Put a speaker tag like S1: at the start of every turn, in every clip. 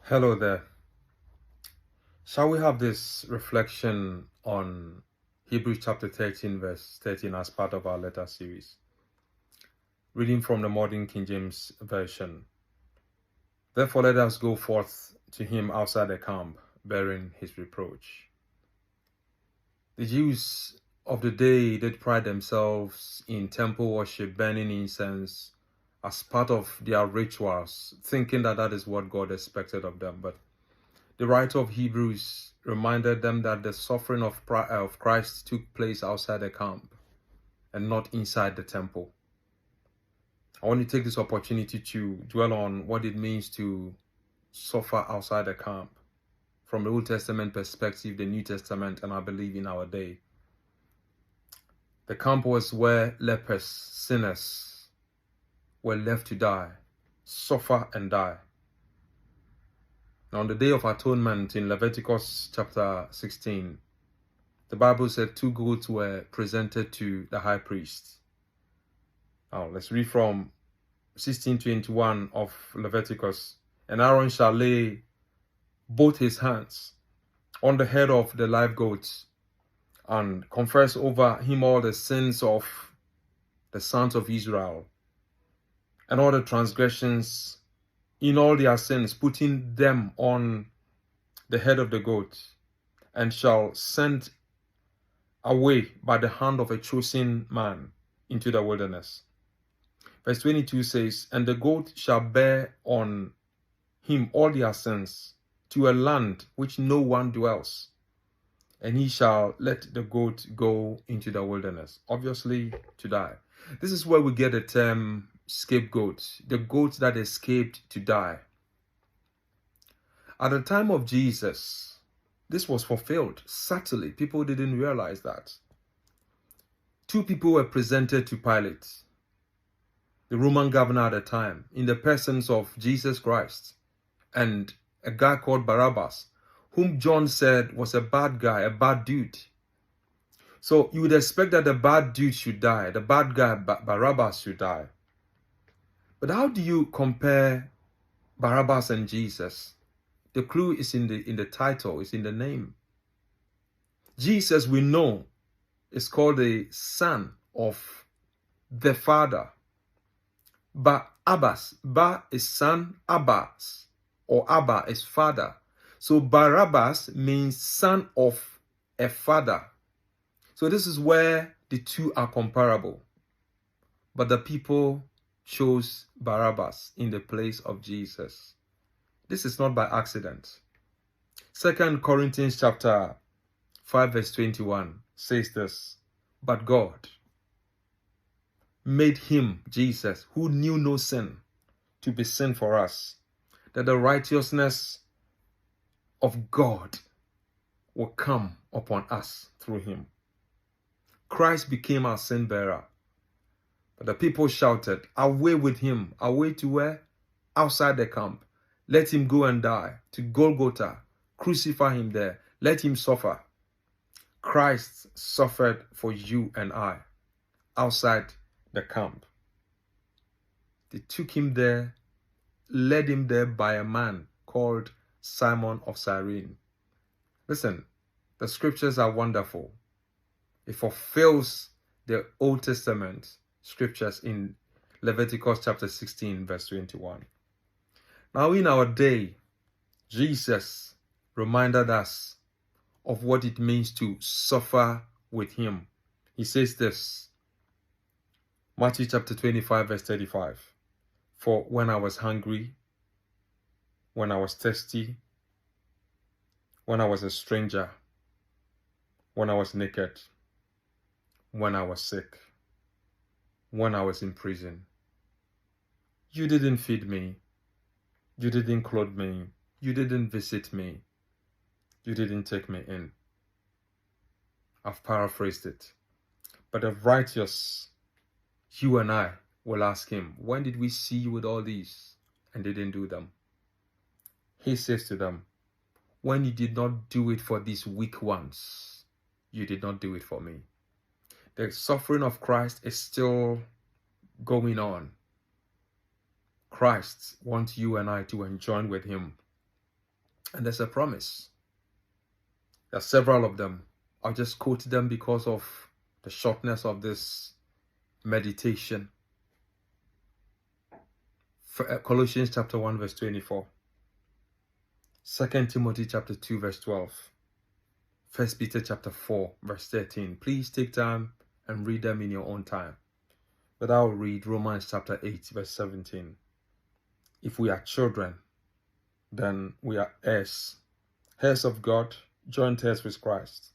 S1: Hello there. Shall we have this reflection on Hebrews chapter 13, verse 13 as part of our letter series? Reading from the modern King James Version. Therefore, let us go forth to him outside the camp, bearing his reproach. The Jews of the day did pride themselves in temple worship, burning incense as part of their rituals, thinking that that is what God expected of them. But the writer of Hebrews reminded them that the suffering of Christ took place outside the camp and not inside the temple. I want to take this opportunity to dwell on what it means to suffer outside the camp from the Old Testament perspective, the New Testament, and I believe in our day. The camp was where lepers, sinners, were left to die, suffer and die. Now, on the Day of Atonement in Leviticus chapter 16, the Bible said 2 goats were presented to the high priest. Now, let's read from 16:21 of Leviticus. And Aaron shall lay both his hands on the head of the live goat and confess over him all the sins of the sons of Israel and all the transgressions in all their sins, putting them on the head of the goat, and shall send away by the hand of a chosen man into the wilderness. Verse 22 says, and the goat shall bear on him all their sins to a land which no one dwells, and he shall let the goat go into the wilderness, obviously to die. This is where we get the term scapegoat, the goat that escaped to die. At the time of Jesus, this was fulfilled. Certainly, people didn't realize that. 2 people were presented to Pilate, the Roman governor at the time, in the persons of Jesus Christ and a guy called Barabbas, whom John said was a bad guy, a bad dude. So you would expect that the bad dude should die, the bad guy Barabbas should die. But how do you compare Barabbas and Jesus? The clue is in the title, is in the name. Jesus, we know, is called the son of the Father. Abbas, Ba is son, Abbas, or Abba is father. So Barabbas means son of a father. So this is where the two are comparable. But the people chose Barabbas in the place of Jesus. This is not by accident. 2 Corinthians chapter 5 verse 21 says this, but God made him, Jesus, who knew no sin, to be sin for us, that the righteousness of God will come upon us through him. Christ became our sin bearer. But the people shouted, away with him. Away to where? Outside the camp. Let him go and die. To Golgotha. Crucify him there. Let him suffer. Christ suffered for you and I outside the camp. They took him there, led him there by a man called Simon of Cyrene. Listen, the scriptures are wonderful. It fulfills the Old Testament scriptures in Leviticus chapter 16 verse 21. Now in our day, Jesus reminded us of what it means to suffer with him. He says this, Matthew chapter 25 verse 35. For when I was hungry, when I was thirsty, when I was a stranger, when I was naked, when I was sick, when I was in prison, you didn't feed me, you didn't clothe me, you didn't visit me, you didn't take me in. I've paraphrased it. But the righteous, you and I, will ask him, when did we see you with all these and didn't do them? He says to them, when you did not do it for these weak ones, you did not do it for me. The suffering of Christ is still going on. Christ wants you and I to join with him And there's a promise. There are several of them. I'll just quote them because of the shortness of this meditation. Colossians chapter 1 verse 24. 2 Timothy chapter 2 verse 12. 1 Peter chapter 4 verse 13. Please take time and read them in your own time. But I'll read Romans chapter 8 verse 17. If we are children, then we are heirs, heirs of God, joint heirs with Christ,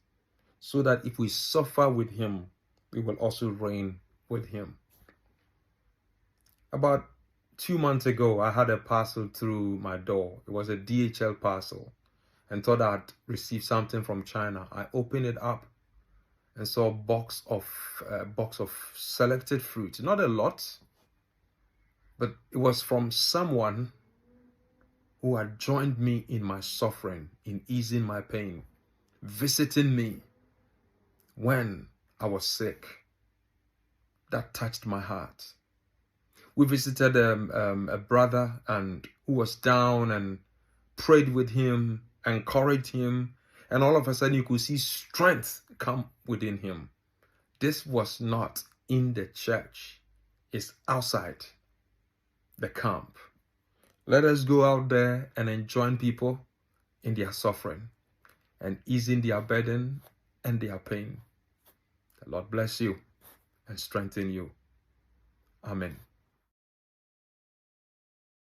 S1: so that if we suffer with him, we will also reign with him. About 2 months ago, I had a parcel through my door. It was a DHL parcel, and thought I'd received something from China. I opened it up and saw a box of selected fruit. Not a lot, but it was from someone who had joined me in my suffering, in easing my pain, visiting me when I was sick. That touched my heart. We visited a brother and who was down, and prayed with him, encouraged him, and all of a sudden you could see strength come within him. This was not in the church. It's outside the camp. Let us go out there and join people in their suffering and easing their burden and their pain. The Lord bless you and strengthen you. Amen.